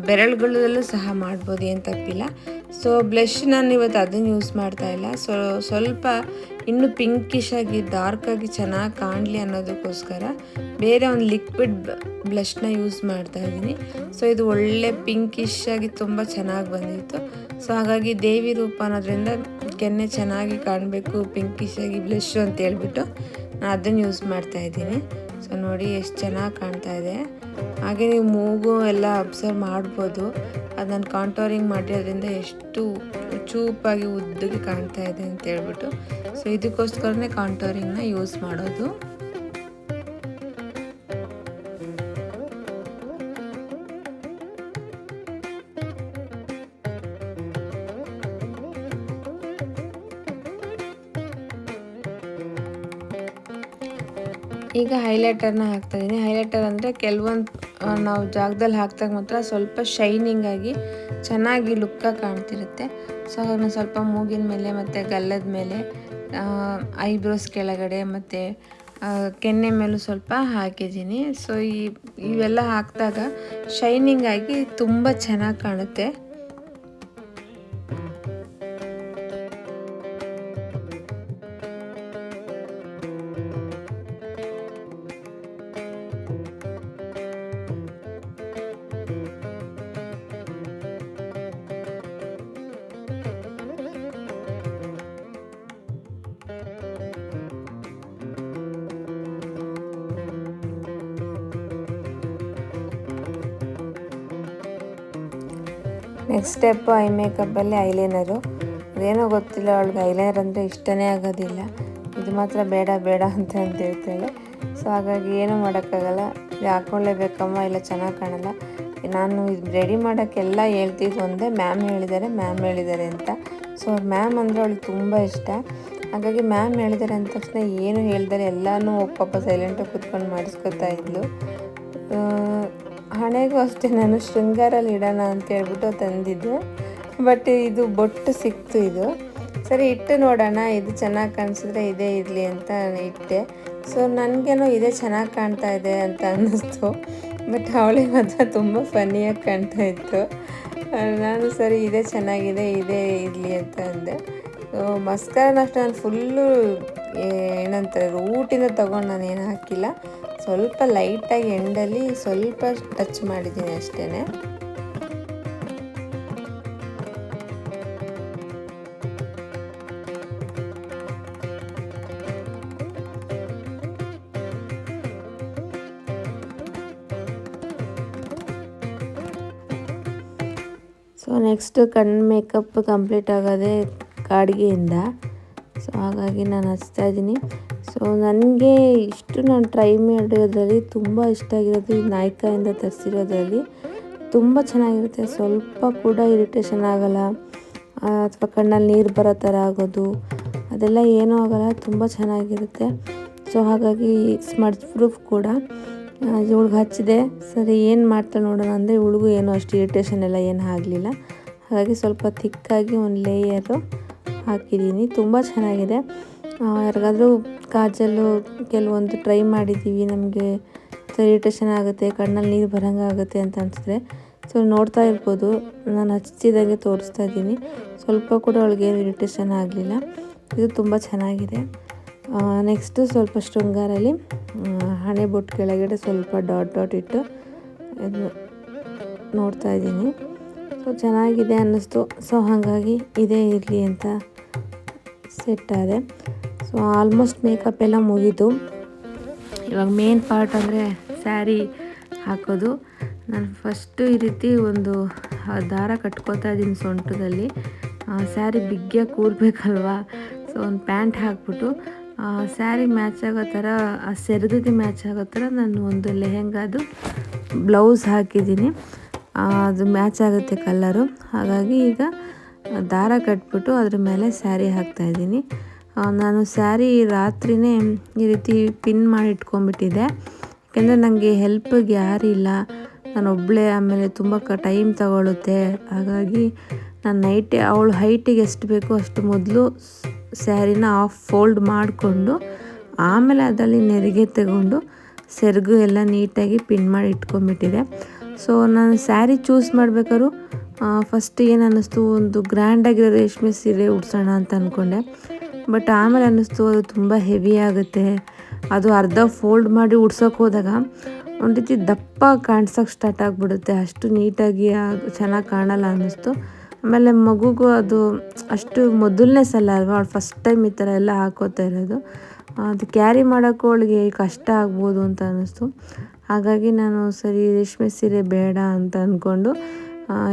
ಬೆರಳುಗಳಲ್ಲೂ ಸಹ ಮಾಡ್ಬೋದು, ಏನು ತಪ್ಪಿಲ್ಲ. ಸೊ ಬ್ಲಷ್ ನಾನು ಇವತ್ತು ಅದನ್ನು ಯೂಸ್ ಮಾಡ್ತಾಯಿಲ್ಲ. ಸ್ವಲ್ಪ ಇನ್ನೂ ಪಿಂಕಿಶ್ ಆಗಿ ಡಾರ್ಕಾಗಿ ಚೆನ್ನಾಗಿ ಕಾಣಲಿ ಅನ್ನೋದಕ್ಕೋಸ್ಕರ ಬೇರೆ ಒಂದು ಲಿಕ್ವಿಡ್ ಬ್ಲಷ್ನ ಯೂಸ್ ಮಾಡ್ತಾಯಿದ್ದೀನಿ. ಸೊ ಇದು ಒಳ್ಳೆ ಪಿಂಕಿಶ್ ಆಗಿ ತುಂಬ ಚೆನ್ನಾಗಿ ಬಂದಿತ್ತು. ಸೊ ಹಾಗಾಗಿ ದೇವಿ ರೂಪ ಅನ್ನೋದ್ರಿಂದ ಕೆನ್ನೆ ಚೆನ್ನಾಗಿ ಕಾಣಬೇಕು, ಪಿಂಕಿಶ್ ಆಗಿ ಬ್ಲಷ್ ಅಂತ ಹೇಳ್ಬಿಟ್ಟು ನಾನು ಅದನ್ನು ಯೂಸ್ ಮಾಡ್ತಾಯಿದ್ದೀನಿ. ಸೊ ನೋಡಿ ಎಷ್ಟು ಚೆನ್ನಾಗಿ ಕಾಣ್ತಾ ಇದೆ. ಹಾಗೆ ನೀವು ಮೂಗು ಎಲ್ಲ ಅಬ್ಸರ್ವ್ ಮಾಡ್ಬೋದು, ಅದು ನಾನು ಕಾಂಟೋರಿಂಗ್ ಮಾಡಿರೋದ್ರಿಂದ ಎಷ್ಟು ಚೂಪಾಗಿ ಉದ್ದಕ್ಕೆ ಕಾಣ್ತಾ ಇದೆ ಅಂತ ಹೇಳ್ಬಿಟ್ಟು. ಸೊ ಇದಕ್ಕೋಸ್ಕರನೇ ಕಾಂಟೋರಿಂಗ್ನ ಯೂಸ್ ಮಾಡೋದು. ಈಗ ಹೈಲೈಟರ್ನ ಹಾಕ್ತಾಯಿದ್ದೀನಿ. ಹೈಲೈಟರ್ ಅಂದರೆ ಕೆಲವೊಂದು ನಾವು ಜಾಗದಲ್ಲಿ ಹಾಕಿದಾಗ ಮಾತ್ರ ಸ್ವಲ್ಪ ಶೈನಿಂಗ್ ಆಗಿ ಚೆನ್ನಾಗಿ ಲುಕ್ಕಾಗಿ ಕಾಣ್ತಿರುತ್ತೆ. ಸೊ ಹಾಗಾಗಿ ನಾನು ಸ್ವಲ್ಪ ಮೂಗಿನ ಮೇಲೆ ಮತ್ತು ಗಲ್ಲದ ಮೇಲೆ, ಐಬ್ರೋಸ್ ಕೆಳಗಡೆ ಮತ್ತು ಕೆನ್ನೆ ಮೇಲೂ ಸ್ವಲ್ಪ ಹಾಕಿದ್ದೀನಿ. ಸೊ ಇವೆಲ್ಲ ಹಾಕಿದಾಗ ಶೈನಿಂಗ್ ಆಗಿ ತುಂಬ ಚೆನ್ನಾಗಿ ಕಾಣುತ್ತೆ. ನೆಕ್ಸ್ಟ್ ಸ್ಟೆಪ್ಪು ಐ ಮೇಕಪ್ಪಲ್ಲಿ ಐಲೈನರು. ಅದೇನೋ ಗೊತ್ತಿಲ್ಲ, ಅವಳಿಗೆ ಐಲೈನರ್ ಅಂದರೆ ಇಷ್ಟನೇ ಆಗೋದಿಲ್ಲ. ಇದು ಮಾತ್ರ ಬೇಡ ಬೇಡ ಅಂತ ಹೇಳ್ತಾಳೆ. ಸೊ ಹಾಗಾಗಿ ಏನೂ ಮಾಡೋಕ್ಕಾಗಲ್ಲ, ಇದು ಹಾಕ್ಕೊಳ್ಳೇಬೇಕಮ್ಮ, ಇಲ್ಲ ಚೆನ್ನಾಗಿ ಕಾಣಲ್ಲ. ನಾನು ಇದು ರೆಡಿ ಮಾಡೋಕ್ಕೆಲ್ಲ ಹೇಳ್ತಿದ್ದು ಒಂದೇ, ಮ್ಯಾಮ್ ಹೇಳಿದ್ದಾರೆ ಅಂತ. ಸೊ ಅವ್ರ ಮ್ಯಾಮ್ ಅಂದರೆ ಅವಳಿಗೆ ತುಂಬ ಇಷ್ಟ. ಹಾಗಾಗಿ ಮ್ಯಾಮ್ ಹೇಳಿದ್ದಾರೆ ಅಂದ ತಕ್ಷಣ ಏನು ಹೇಳ್ತಾರೆ ಎಲ್ಲನೂ ಪಾಪ ಸೈಲೆಂಟಾಗಿ ಕೂತ್ಕೊಂಡು ಮಾಡಿಸ್ಕೊತಾ ಇದ್ಲು. ಹಣೆಗೂ ಅಷ್ಟೇ ನಾನು ಶೃಂಗಾರಲ್ಲಿ ಇಡೋಣ ಅಂತ ಹೇಳ್ಬಿಟ್ಟು ತಂದಿದ್ದೆ. ಬಟ್ ಇದು ಬೊಟ್ಟು ಸಿಕ್ತು. ಇದು ಸರಿ ಇಟ್ಟು ನೋಡೋಣ, ಇದು ಚೆನ್ನಾಗಿ ಕಾಣಿಸಿದ್ರೆ ಇದೇ ಇರಲಿ ಅಂತ ಇಟ್ಟೆ. ಸೊ ನನಗೇನೋ ಇದೇ ಚೆನ್ನಾಗಿ ಕಾಣ್ತಾ ಇದೆ ಅಂತ ಅನ್ನಿಸ್ತು. ಬಟ್ ಅವಳಿಗೆ ಮಾತ್ರ ತುಂಬ ಫನ್ನಿಯಾಗಿ ಕಾಣ್ತಾ ಇತ್ತು. ನಾನು ಸರಿ ಇದೇ ಚೆನ್ನಾಗಿದೆ, ಇದೇ ಇರಲಿ ಅಂತ ಅಂದೆ. ಮಸ್ಕರನ ಅಷ್ಟು ನಾನು ಫುಲ್ಲು ಏನಂತಾರೆ ರೂಟಿಂದ ತೊಗೊಂಡು ನಾನು ಏನು ಹಾಕಿಲ್ಲ, ಸ್ವಲ್ಪ ಲೈಟಾಗಿ ಎಂಡಲ್ಲಿ ಸ್ವಲ್ಪ ಟಚ್ ಮಾಡಿದ್ದೀನಿ ಅಷ್ಟೇ. ಸೊ ನೆಕ್ಸ್ಟ್ ಕಣ್ಣು ಮೇಕಪ್ ಕಂಪ್ಲೀಟ್ ಆಗೋದೇ ಕಾಡಿಗೆಯಿಂದ. ಸೊ ಹಾಗಾಗಿ ನಾನು ಹಚ್ತಾ ಇದ್ದೀನಿ. ಸೊ ನನಗೆ ಇಷ್ಟು ನಾನು ಟ್ರೈ ಮಾಡಿರೋದ್ರಲ್ಲಿ ತುಂಬ ಇಷ್ಟ ಆಗಿರೋದು ಈ ನಾಯ್ಕಾಯಿಂದ ತರಿಸಿರೋದ್ರಲ್ಲಿ ತುಂಬ ಚೆನ್ನಾಗಿರುತ್ತೆ. ಸ್ವಲ್ಪ ಕೂಡ ಇರಿಟೇಷನ್ ಆಗೋಲ್ಲ, ಅಥವಾ ಕಣ್ಣಲ್ಲಿ ನೀರು ಬರೋ ಥರ ಆಗೋದು ಅದೆಲ್ಲ ಏನೂ ಆಗೋಲ್ಲ, ತುಂಬ ಚೆನ್ನಾಗಿರುತ್ತೆ. ಸೊ ಹಾಗಾಗಿ ಸ್ಮಡ್ಜ್ ಪ್ರೂಫ್ ಕೂಡ. ಇವಳಿಗೆ ಹಚ್ಚಿದೆ, ಸರಿ ಏನು ಮಾಡ್ತಾಳೆ ನೋಡೋಣ ಅಂದರೆ ಇವಳಿಗೂ ಏನೂ ಅಷ್ಟು ಇರಿಟೇಷನ್ ಎಲ್ಲ ಏನು ಆಗಲಿಲ್ಲ. ಹಾಗಾಗಿ ಸ್ವಲ್ಪ ಥಿಕ್ಕಾಗಿ ಒಂದು ಲೇಯರು ಹಾಕಿದ್ದೀನಿ, ತುಂಬ ಚೆನ್ನಾಗಿದೆ. ಯಾರಿಗಾದರೂ ಕಾಜಲ್ಲು ಕೆಲವೊಂದು ಟ್ರೈ ಮಾಡಿದ್ದೀವಿ, ನಮಗೆ ಇರಿಟೇಷನ್ ಆಗುತ್ತೆ, ಕಣ್ಣಲ್ಲಿ ನೀರು ಬರೋಂಗೆ ಆಗುತ್ತೆ ಅಂತ ಅನಿಸಿದ್ರೆ ಸೊ ನೋಡ್ತಾ ಇರ್ಬೋದು, ನಾನು ಹಚ್ಚಿದಾಗೆ ತೋರಿಸ್ತಾ ಇದ್ದೀನಿ. ಸ್ವಲ್ಪ ಕೂಡ ಅವಳಿಗೇನು ಇರಿಟೇಷನ್ ಆಗಲಿಲ್ಲ. ಇದು ತುಂಬ ಚೆನ್ನಾಗಿದೆ. ನೆಕ್ಸ್ಟು ಸ್ವಲ್ಪ ಶೃಂಗಾರಲ್ಲಿ ಹಣೆ ಬೊಟ್ಟು ಕೆಳಗಡೆ ಸ್ವಲ್ಪ ಡಾಟ್ ಇಟ್ಟು ಇದು ನೋಡ್ತಾ ಇದ್ದೀನಿ. ಸೊ ಚೆನ್ನಾಗಿದೆ ಅನ್ನಿಸ್ತು. ಸೊ ಹಾಗಾಗಿ ಇದೇ ಇರಲಿ ಅಂತ ಸೆಟ್ ಆದೆ. ಸೊ ಆಲ್ಮೋಸ್ಟ್ ಮೇಕಪ್ ಎಲ್ಲ ಮುಗೀತು. ಇವಾಗ ಮೇನ್ ಪಾರ್ಟ್ ಅಂದರೆ ಸ್ಯಾರಿ ಹಾಕೋದು. ನಾನು ಫಸ್ಟು ಈ ರೀತಿ ಒಂದು ದಾರ ಕಟ್ಕೋತಾ ಇದ್ದೀನಿ ಸೊಂಟದಲ್ಲಿ. ಸ್ಯಾರಿ ಬಿಗ್ಗಿಯಾಗಿ ಕೂರಬೇಕಲ್ವಾ. ಸೊ ಒಂದು ಪ್ಯಾಂಟ್ ಹಾಕ್ಬಿಟ್ಟು ಸ್ಯಾರಿ ಮ್ಯಾಚ್ ಆಗೋ ಥರ, ಆ ಸೆರಗಿಗೆ ಮ್ಯಾಚ್ ಆಗೋ ಥರ ನಾನು ಒಂದು ಲೆಹೆಂಗಾದು ಬ್ಲೌಸ್ ಹಾಕಿದ್ದೀನಿ. ಅದು ಮ್ಯಾಚ್ ಆಗುತ್ತೆ ಕಲರು. ಹಾಗಾಗಿ ಈಗ ದಾರ ಕಟ್ಬಿಟ್ಟು ಅದ್ರ ಮೇಲೆ ಸ್ಯಾರಿ ಹಾಕ್ತಾಯಿದ್ದೀನಿ. ನಾನು ಸ್ಯಾರಿ ರಾತ್ರಿಯೇ ಈ ರೀತಿ ಪಿನ್ ಮಾಡಿ ಇಟ್ಕೊಂಡ್ಬಿಟ್ಟಿದ್ದೆ. ಯಾಕೆಂದರೆ ನನಗೆ ಹೆಲ್ಪಿಗೆ ಯಾರಿಲ್ಲ, ನಾನು ಒಬ್ಬಳೇ, ಆಮೇಲೆ ತುಂಬ ಟೈಮ್ ತಗೊಳ್ಳುತ್ತೆ. ಹಾಗಾಗಿ ನಾನು ನೈಟೇ ಅವಳು ಹೈಟಿಗೆ ಎಷ್ಟು ಬೇಕೋ ಅಷ್ಟು ಮೊದಲು ಸ್ಯಾರಿನ ಆಫ್ ಫೋಲ್ಡ್ ಮಾಡಿಕೊಂಡು ಆಮೇಲೆ ಅದರಲ್ಲಿ ನೆರಿಗೆ ತಗೊಂಡು ಸೆರಗು ಎಲ್ಲ ನೀಟಾಗಿ ಪಿನ್ ಮಾಡಿ ಇಟ್ಕೊಂಡ್ಬಿಟ್ಟಿದೆ. ಸೊ ನಾನು ಸ್ಯಾರಿ ಚೂಸ್ ಮಾಡ್ಬೇಕಾದ್ರೂ ಫಸ್ಟ್ ಏನು ಅನ್ನಿಸ್ತು, ಒಂದು ಗ್ರ್ಯಾಂಡಾಗಿರೋ ರೇಷ್ಮೆ ಸೀರೆ ಉಡ್ಸೋಣ ಅಂತ ಅಂದ್ಕೊಂಡೆ. ಬಟ್ ಆಮೇಲೆ ಅನ್ನಿಸ್ತು ಅದು ತುಂಬ ಹೆವಿ ಆಗುತ್ತೆ, ಅದು ಅರ್ಧ ಫೋಲ್ಡ್ ಮಾಡಿ ಉಡ್ಸೋಕೆ ಹೋದಾಗ ಒಂದು ರೀತಿ ದಪ್ಪ ಕಾಣ್ಸೋಕೆ ಸ್ಟಾರ್ಟ್ ಆಗಿಬಿಡುತ್ತೆ, ಅಷ್ಟು ನೀಟಾಗಿ ಚೆನ್ನಾಗಿ ಕಾಣಲ್ಲ ಅನ್ನಿಸ್ತು. ಆಮೇಲೆ ಮಗುಗೂ ಅದು ಅಷ್ಟು ಮೊದಲನೇ ಸಲ ಅಲ್ವಾ, ಅವಳು ಫಸ್ಟ್ ಟೈಮ್ ಈ ಥರ ಎಲ್ಲ ಹಾಕೋತಾ ಇರೋದು, ಅದು ಕ್ಯಾರಿ ಮಾಡೋಕ್ಕೂ ಅವಳಿಗೆ ಕಷ್ಟ ಆಗ್ಬೋದು ಅಂತ ಅನ್ನಿಸ್ತು. ಹಾಗಾಗಿ ನಾನು ಸರಿ ರೇಷ್ಮೆ ಸೀರೆ ಬೇಡ ಅಂತ ಅಂದ್ಕೊಂಡು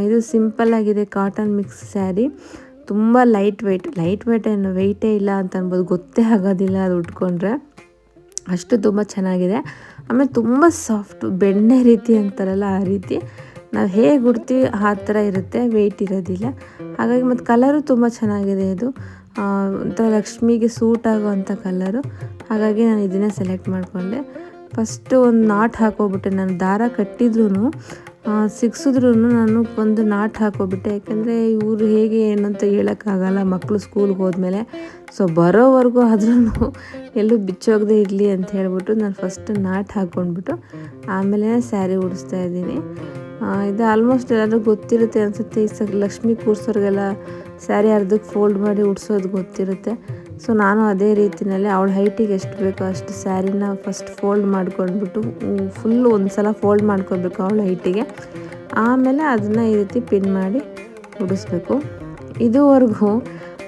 ಇದು ಸಿಂಪಲ್ಲಾಗಿದೆ ಕಾಟನ್ ಮಿಕ್ಸ್ ಸ್ಯಾರಿ. ತುಂಬ ಲೈಟ್ ವೆಯ್ಟ್ ಏನು ವೆಯ್ಟೇ ಇಲ್ಲ ಅಂತ ಅನ್ಬೋದು, ಗೊತ್ತೇ ಆಗೋದಿಲ್ಲ ಅದು ಉಟ್ಕೊಂಡ್ರೆ, ಅಷ್ಟು ತುಂಬ ಚೆನ್ನಾಗಿದೆ. ಆಮೇಲೆ ತುಂಬ ಸಾಫ್ಟು, ಬೆಣ್ಣೆ ರೀತಿ ಅಂತಾರಲ್ಲ ಆ ರೀತಿ, ನಾವು ಹೇಗೆ ಉಡ್ತೀವಿ ಆ ಥರ ಇರುತ್ತೆ, ವೆಯ್ಟ್ ಇರೋದಿಲ್ಲ. ಹಾಗಾಗಿ ಮತ್ತು ಕಲರು ತುಂಬ ಚೆನ್ನಾಗಿದೆ ಇದು. ಒಂಥರ ಲಕ್ಷ್ಮಿಗೆ ಸೂಟ್ ಆಗೋವಂಥ ಕಲರು. ಹಾಗಾಗಿ ನಾನು ಇದನ್ನೇ ಸೆಲೆಕ್ಟ್ ಮಾಡಿಕೊಂಡೆ. ಫಸ್ಟು ಒಂದು ನಾಟ್ ಹಾಕೋಬಿಟ್ಟೆ. ನಾನು ದಾರ ಕಟ್ಟಿದ್ರೂ ಸಿಕ್ಸಿದ್ರೂ ನಾನು ಒಂದು ನಾಟ್ ಹಾಕೋಬಿಟ್ಟೆ. ಯಾಕೆಂದರೆ ಇವರು ಹೇಗೆ ಏನಂತ ಹೇಳೋಕ್ಕಾಗಲ್ಲ ಮಕ್ಕಳು ಸ್ಕೂಲ್ಗೆ ಹೋದ್ಮೇಲೆ. ಸೊ ಬರೋವರೆಗೂ ಆದ್ರೂ ಎಲ್ಲೂ ಬಿಚ್ಚೋಗದೆ ಇರಲಿ ಅಂತ ಹೇಳ್ಬಿಟ್ಟು ನಾನು ಫಸ್ಟ್ ನಾಟ್ ಹಾಕ್ಕೊಂಡ್ಬಿಟ್ಟು ಆಮೇಲೆ ಸ್ಯಾರಿ ಉಡಿಸ್ತಾ ಇದ್ದೀನಿ. ಇದು ಆಲ್ಮೋಸ್ಟ್ ಎಲ್ಲರೂ ಗೊತ್ತಿರುತ್ತೆ ಅನಿಸುತ್ತೆ. ಈ ಲಕ್ಷ್ಮಿ ಕೂರ್ಸೋರಿಗೆಲ್ಲ ಸ್ಯಾರಿ ಅರ್ಧಕ್ಕೆ ಫೋಲ್ಡ್ ಮಾಡಿ ಉಡ್ಸೋದು ಗೊತ್ತಿರುತ್ತೆ. ಸೊ ನಾನು ಅದೇ ರೀತಿಯಲ್ಲಿ ಅವಳ ಹೈಟಿಗೆ ಎಷ್ಟು ಬೇಕೋ ಅಷ್ಟು ಸ್ಯಾರಿನ ಫಸ್ಟ್ ಫೋಲ್ಡ್ ಮಾಡ್ಕೊಂಡ್ಬಿಟ್ಟು ಫುಲ್ಲು ಒಂದು ಸಲ ಫೋಲ್ಡ್ ಮಾಡ್ಕೊಬೇಕು ಅವಳ ಹೈಟಿಗೆ. ಆಮೇಲೆ ಅದನ್ನು ಈ ರೀತಿ ಪಿನ್ ಮಾಡಿ ಉಡಿಸ್ಬೇಕು. ಇದುವರೆಗೂ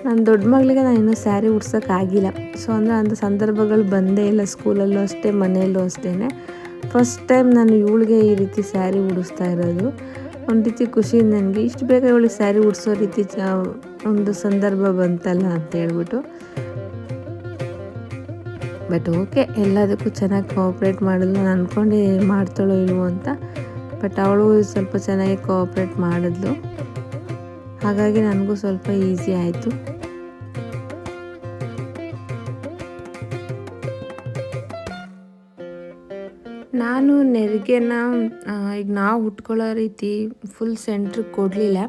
ನನ್ನ ದೊಡ್ಡ ಮಗಳಿಗೆ ನಾನು ಇನ್ನೂ ಸ್ಯಾರಿ ಉಡ್ಸೋಕ್ಕಾಗಿಲ್ಲ. ಸೊ ಅಂದರೆ ಅಂಥ ಸಂದರ್ಭಗಳು ಬಂದೇ ಇಲ್ಲ. ಸ್ಕೂಲಲ್ಲೂ ಅಷ್ಟೇ, ಮನೆಯಲ್ಲೂ ಅಷ್ಟೇ. ಫಸ್ಟ್ ಟೈಮ್ ನಾನು ಇವಳಿಗೆ ಈ ರೀತಿ ಸ್ಯಾರಿ ಉಡಿಸ್ತಾ ಇರೋದು. ಒಂದು ರೀತಿ ಖುಷಿ ನನಗೆ. ಇಷ್ಟು ಬೇಗ ಇವಳಿಗೆ ಸ್ಯಾರಿ ಉಡಿಸೋ ರೀತಿ ಒಂದು ಸಂದರ್ಭ ಬಂತಲ್ಲ ಅಂತ ಹೇಳ್ಬಿಟ್ಟು. ಬಟ್ ಓಕೆ, ಎಲ್ಲದಕ್ಕೂ ಚೆನ್ನಾಗಿ ಕೋಆಪ್ರೇಟ್ ಮಾಡಿದ್ಲು. ನಾನು ಅಂದ್ಕೊಂಡೆ ಮಾಡ್ತಾಳೋ ಇಲ್ವೋ ಅಂತ. ಬಟ್ ಅವಳು ಸ್ವಲ್ಪ ಚೆನ್ನಾಗಿ ಕೋಆಪ್ರೇಟ್ ಮಾಡಿದ್ಲು. ಹಾಗಾಗಿ ನನಗೂ ಸ್ವಲ್ಪ ಈಸಿ ಆಯಿತು. ನಾನು ನೆರಿಗೆನ ಈಗ ನಾವು ಉಟ್ಕೊಳ್ಳೋ ರೀತಿ ಫುಲ್ ಸೆಂಟ್ರಿಗೆ ಕೊಡಲಿಲ್ಲ.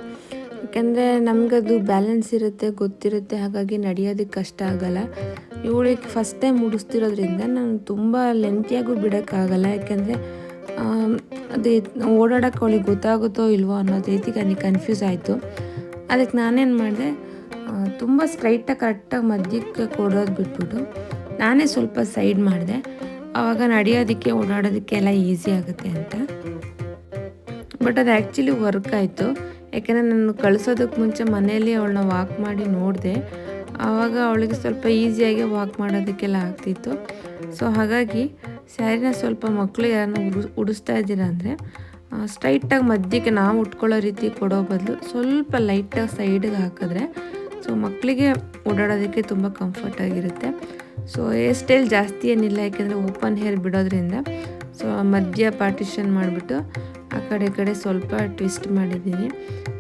ಯಾಕೆಂದರೆ ನಮಗದು ಬ್ಯಾಲೆನ್ಸ್ ಇರುತ್ತೆ, ಗೊತ್ತಿರುತ್ತೆ. ಹಾಗಾಗಿ ನಡೆಯೋದಕ್ಕೆ ಕಷ್ಟ ಆಗೋಲ್ಲ. ಇವಳಿಗೆ ಫಸ್ಟ್ ಟೈಮ್ ಉಡಿಸ್ತಿರೋದ್ರಿಂದ ನಾನು ತುಂಬ ಲೆಂತಿಯಾಗೂ ಬಿಡೋಕ್ಕಾಗಲ್ಲ. ಯಾಕೆಂದರೆ ಅದು ಓಡಾಡೋಕ್ಕೆ ಅವಳಿಗೆ ಗೊತ್ತಾಗುತ್ತೋ ಇಲ್ವೋ ಅನ್ನೋದು ರೀತಿ ನನಗೆ ಕನ್ಫ್ಯೂಸ್ ಆಯಿತು. ಅದಕ್ಕೆ ನಾನೇನು ಮಾಡಿದೆ, ತುಂಬ ಸ್ಟ್ರೈಟಾಗಿ ಕರೆಕ್ಟಾಗಿ ಮಧ್ಯಕ್ಕೆ ಕೊಡೋದು ಬಿಟ್ಬಿಟ್ಟು ನಾನೇ ಸ್ವಲ್ಪ ಸೈಡ್ ಮಾಡಿದೆ. ಆವಾಗ ನಡೆಯೋದಕ್ಕೆ ಓಡಾಡೋದಕ್ಕೆ ಎಲ್ಲ ಈಸಿ ಆಗುತ್ತೆ ಅಂತ. ಬಟ್ ಅದು ಆ್ಯಕ್ಚುಲಿ ವರ್ಕ್ ಆಯಿತು. ಯಾಕೆಂದರೆ ನಾನು ಕಳಿಸೋದಕ್ಕೆ ಮುಂಚೆ ಮನೆಯಲ್ಲಿ ಅವಳನ್ನ ವಾಕ್ ಮಾಡಿ ನೋಡಿದೆ. ಆವಾಗ ಅವಳಿಗೆ ಸ್ವಲ್ಪ ಈಸಿಯಾಗಿ ವಾಕ್ ಮಾಡೋದಕ್ಕೆಲ್ಲ ಆಗ್ತಿತ್ತು. ಸೊ ಹಾಗಾಗಿ ಸ್ಯಾರಿನ ಸ್ವಲ್ಪ ಮಕ್ಕಳಿಗೆ ಯಾರನ್ನ ಉಡಿಸ್ತಾ ಇದ್ದೀರಾ ಅಂದರೆ ಸ್ಟ್ರೈಟಾಗಿ ಮಧ್ಯಕ್ಕೆ ನಾವು ಉಟ್ಕೊಳ್ಳೋ ರೀತಿ ಕೊಡೋ ಬದಲು ಸ್ವಲ್ಪ ಲೈಟಾಗಿ ಸೈಡಿಗೆ ಹಾಕಿದ್ರೆ ಸೊ ಮಕ್ಕಳಿಗೆ ಓಡಾಡೋದಕ್ಕೆ ತುಂಬ ಕಂಫರ್ಟಾಗಿರುತ್ತೆ. ಸೊ ಹೇರ್ ಸ್ಟೈಲ್ ಜಾಸ್ತಿ ಏನಿಲ್ಲ, ಯಾಕೆಂದರೆ ಓಪನ್ ಹೇರ್ ಬಿಡೋದ್ರಿಂದ ಸೊ ಮಧ್ಯ ಪಾರ್ಟಿಷನ್ ಮಾಡಿಬಿಟ್ಟು ಆ ಕಡೆ ಸ್ವಲ್ಪ ಟ್ವಿಸ್ಟ್ ಮಾಡಿದ್ದೀನಿ.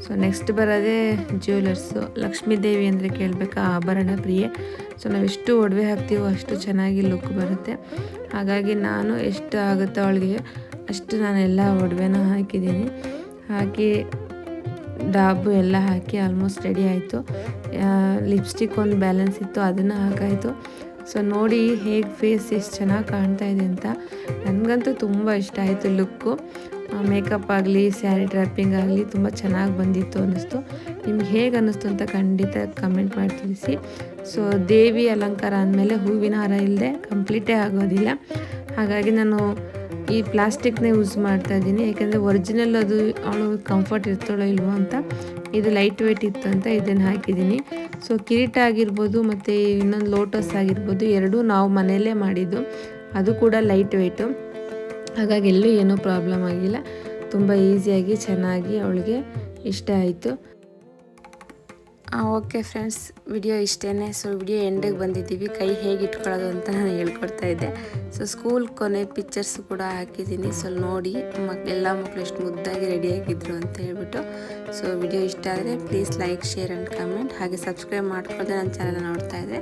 ಸೊ ನೆಕ್ಸ್ಟ್ ಬರೋದೇ ಜ್ಯುವೆಲರ್ಸು. ಲಕ್ಷ್ಮೀ ದೇವಿ ಅಂದರೆ ಕೇಳಬೇಕಾ, ಆಭರಣ ಪ್ರಿಯೆ. ಸೊ ನಾವು ಎಷ್ಟು ಒಡವೆ ಹಾಕ್ತೀವೋ ಅಷ್ಟು ಚೆನ್ನಾಗಿ ಲುಕ್ ಬರುತ್ತೆ. ಹಾಗಾಗಿ ನಾನು ಎಷ್ಟು ಆಗುತ್ತೋ ಅವಳಿಗೆ ಅಷ್ಟು ನಾನೆಲ್ಲ ಒಡವೆನ ಹಾಕಿದ್ದೀನಿ. ಹಾಕಿ ಡಾಬು ಎಲ್ಲ ಹಾಕಿ ಆಲ್ಮೋಸ್ಟ್ ರೆಡಿ ಆಯಿತು. ಲಿಪ್ಸ್ಟಿಕ್ ಒಂದು ಬ್ಯಾಲೆನ್ಸ್ ಇತ್ತು, ಅದನ್ನು ಹಾಕಾಯಿತು. ಸೊ ನೋಡಿ ಹೇಗೆ ಫೇಸ್ ಎಷ್ಟು ಚೆನ್ನಾಗಿ ಕಾಣ್ತಾ ಇದೆ ಅಂತ. ನನಗಂತೂ ತುಂಬ ಇಷ್ಟ ಆಯಿತು ಲುಕ್ಕು. ಮೇಕಪ್ ಆಗಲಿ, ಸ್ಯಾರಿ ಡ್ರಾಪಿಂಗ್ ಆಗಲಿ ತುಂಬ ಚೆನ್ನಾಗಿ ಬಂದಿತ್ತು ಅನ್ನಿಸ್ತು. ನಿಮ್ಗೆ ಹೇಗೆ ಅನ್ನಿಸ್ತು ಅಂತ ಖಂಡಿತ ಕಮೆಂಟ್ ಮಾಡಿ ತಿಳಿಸಿ. ಸೊ ದೇವಿ ಅಲಂಕಾರ ಅಂದಮೇಲೆ ಹೂವಿನ ಹಾರ ಇಲ್ಲದೆ ಕಂಪ್ಲೀಟೇ ಆಗೋದಿಲ್ಲ. ಹಾಗಾಗಿ ನಾನು ಈ ಪ್ಲಾಸ್ಟಿಕ್ನೇ ಯೂಸ್ ಮಾಡ್ತಾಯಿದ್ದೀನಿ. ಯಾಕೆಂದರೆ ಒರಿಜಿನಲ್ ಅದು ಅವಳು ಕಂಫರ್ಟ್ ಇರ್ತಾಳೋ ಇಲ್ವೋ ಅಂತ. ಇದು ಲೈಟ್ ವೆಯ್ಟ್ ಇತ್ತು ಅಂತ ಇದನ್ನು ಹಾಕಿದ್ದೀನಿ. ಸೊ ಕಿರೀಟ ಆಗಿರ್ಬೋದು ಮತ್ತು ಇನ್ನೊಂದು ಲೋಟಸ್ ಆಗಿರ್ಬೋದು, ಎರಡೂ ನಾವು ಮನೆಯಲ್ಲೇ ಮಾಡಿದ್ದು. ಅದು ಕೂಡ ಲೈಟ್ ವೆಯ್ಟು. ಹಾಗಾಗಿ ಎಲ್ಲೂ ಏನೂ ಪ್ರಾಬ್ಲಮ್ ಆಗಿಲ್ಲ. ತುಂಬ ಈಸಿಯಾಗಿ ಚೆನ್ನಾಗಿ ಅವಳಿಗೆ ಇಷ್ಟ ಆಯಿತು. ಓಕೆ ಫ್ರೆಂಡ್ಸ್, ವಿಡಿಯೋ ಇಷ್ಟೇ. ಸೊ ವಿಡಿಯೋ ಎಂಡಿಗೆ ಬಂದಿದ್ದೀವಿ. ಕೈ ಹೇಗೆ ಇಟ್ಕೊಳ್ಳೋದು ಅಂತ ನಾನು ಹೇಳ್ಕೊಡ್ತಾ ಇದ್ದೆ. ಸೊ ಸ್ಕೂಲ್ ಕೊನೆ ಪಿಕ್ಚರ್ಸ್ ಕೂಡ ಹಾಕಿದ್ದೀನಿ. ಸೊ ನೋಡಿ ಎಲ್ಲ ಮಕ್ಕಳು ಎಷ್ಟು ಮುದ್ದಾಗಿ ರೆಡಿಯಾಗಿದ್ರು ಅಂತ ಹೇಳ್ಬಿಟ್ಟು. ಸೊ ವಿಡಿಯೋ ಇಷ್ಟ ಆದರೆ please like, share and comment. ಹಾಗೆ ಸಬ್ಸ್ಕ್ರೈಬ್ ಮಾಡ್ಕೊಳ್ಳೋದೇ ನನ್ನ ಚಾನಲ್ ನೋಡ್ತಾ ಇದ್ದರೆ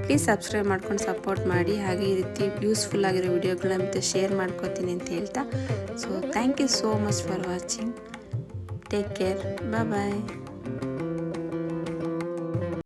ಪ್ಲೀಸ್ ಸಬ್ಸ್ಕ್ರೈಬ್ ಮಾಡ್ಕೊಂಡು ಸಪೋರ್ಟ್ ಮಾಡಿ. ಹಾಗೆ ಈ ರೀತಿ ಯೂಸ್ಫುಲ್ ಆಗಿರೋ ವಿಡಿಯೋಗಳನ್ನ ಮತ್ತೆ ಶೇರ್ ಮಾಡ್ಕೊತೀನಿ ಅಂತ ಹೇಳ್ತಾ. So thank you so much for watching. Take care. Bye.